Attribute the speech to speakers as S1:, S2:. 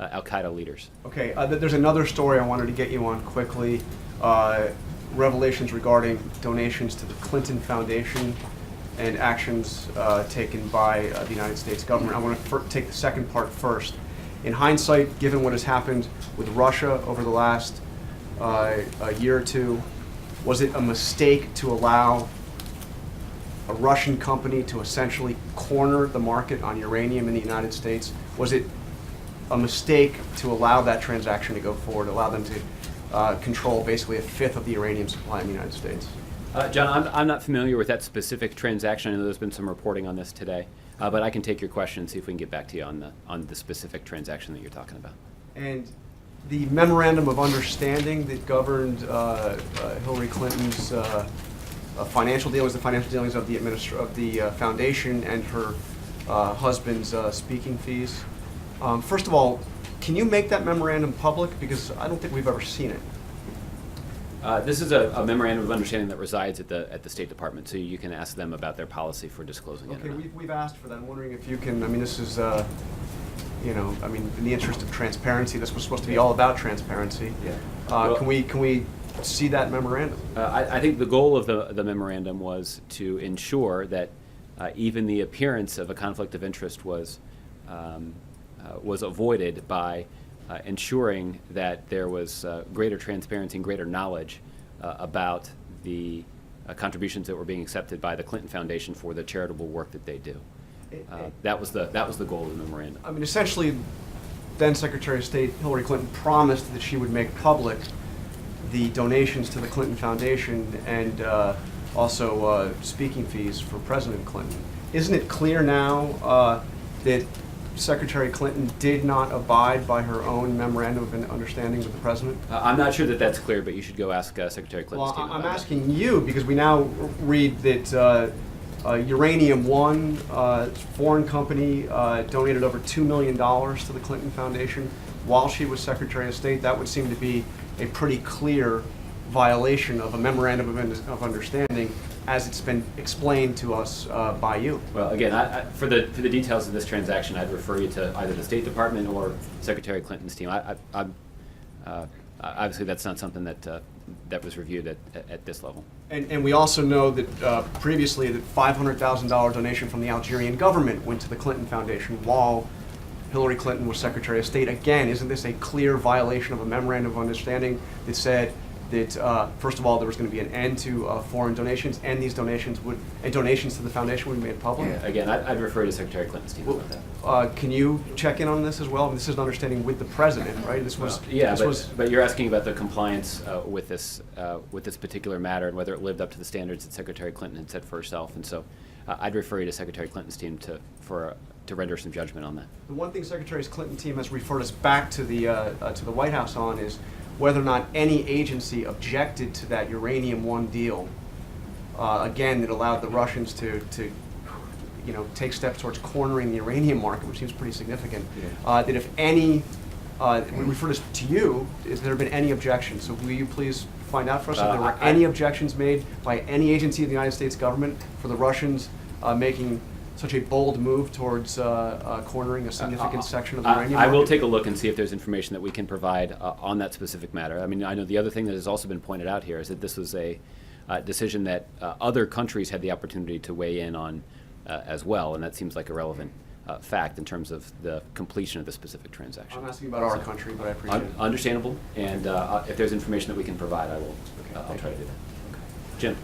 S1: al-Qaeda leaders.
S2: Okay, there's another story I wanted to get you on quickly. Revelations regarding donations to the Clinton Foundation and actions taken by the United States government. I want to take the second part first. In hindsight, given what has happened with Russia over the last a year or two, was it a mistake to allow a Russian company to essentially corner the market on uranium in the United States? Was it a mistake to allow that transaction to go forward, allow them to control basically a fifth of the uranium supply in the United States?
S1: John, I'm not familiar with that specific transaction. I know there's been some reporting on this today, but I can take your question and see if we can get back to you on the specific transaction that you're talking about.
S2: And the memorandum of understanding that governed Hillary Clinton's financial dealings, the financial dealings of the foundation and her husband's speaking fees. First of all, can you make that memorandum public? Because I don't think we've ever seen it.
S1: This is a memorandum of understanding that resides at the State Department, so you can ask them about their policy for disclosing it.
S2: Okay, we've asked for that. I'm wondering if you can. I mean, this is, in the interest of transparency, this was supposed to be all about transparency.
S1: Yeah.
S2: Well, can we see that memorandum?
S1: I think the goal of the memorandum was to ensure that even the appearance of a conflict of interest was avoided by ensuring that there was greater transparency and greater knowledge about the contributions that were being accepted by the Clinton Foundation for the charitable work that they do. That was the goal of the memorandum.
S2: I mean, essentially, then Secretary of State Hillary Clinton promised that she would make public the donations to the Clinton Foundation and also speaking fees for President Clinton. Isn't it clear now that Secretary Clinton did not abide by her own memorandum of understanding with the president?
S1: I'm not sure that that's clear, but you should go ask Secretary Clinton's team about
S2: I'm
S1: that.
S2: asking you because we now read that Uranium One, foreign company, donated over $2 million to the Clinton Foundation while she was Secretary of State. That would seem to be a pretty clear violation of a memorandum of understanding as it's been explained to us by you.
S1: Well, again, for the details of this transaction, I'd refer you to either the State Department or Secretary Clinton's team. Obviously, that's not something that was reviewed at this level.
S2: And we also know that previously that $500,000 donation from the Algerian government went to the Clinton Foundation while Hillary Clinton was Secretary of State. Again, isn't this a clear violation of a memorandum of understanding that said that first of all there was going to be an end to foreign donations, and these donations donations to the foundation would be made public?
S1: Yeah, again, I'd refer you to Secretary Clinton's team about that.
S2: Can you check in on this as well? I mean, this is an understanding with the president, right? This was
S1: but you're asking about the compliance with this particular matter and whether it lived up to the standards that Secretary Clinton had set for herself, and so I'd refer you to Secretary Clinton's team to render some judgment on that.
S2: The one thing Secretary Clinton's team has referred us back to the White House on is whether or not any agency objected to that Uranium One deal. Again, that allowed the Russians to take steps towards cornering the uranium market, which seems pretty significant. Yeah. That if any, we refer this to you, has there been any objections? So will you please find out for us if there were any objections made by any agency of the United States government for the Russians making such a bold move towards cornering a significant section of the uranium market?
S1: I will take a look and see if there's information that we can provide on that specific matter. I mean, I know the other thing that has also been pointed out here is that this was a decision that other countries had the opportunity to weigh in on as well, and that seems like a relevant fact in terms of the completion of the specific transaction.
S2: I'm asking about our country, but I appreciate it.
S1: Understandable, and if there's information that we can provide, I'll try to do that. Okay. Jim.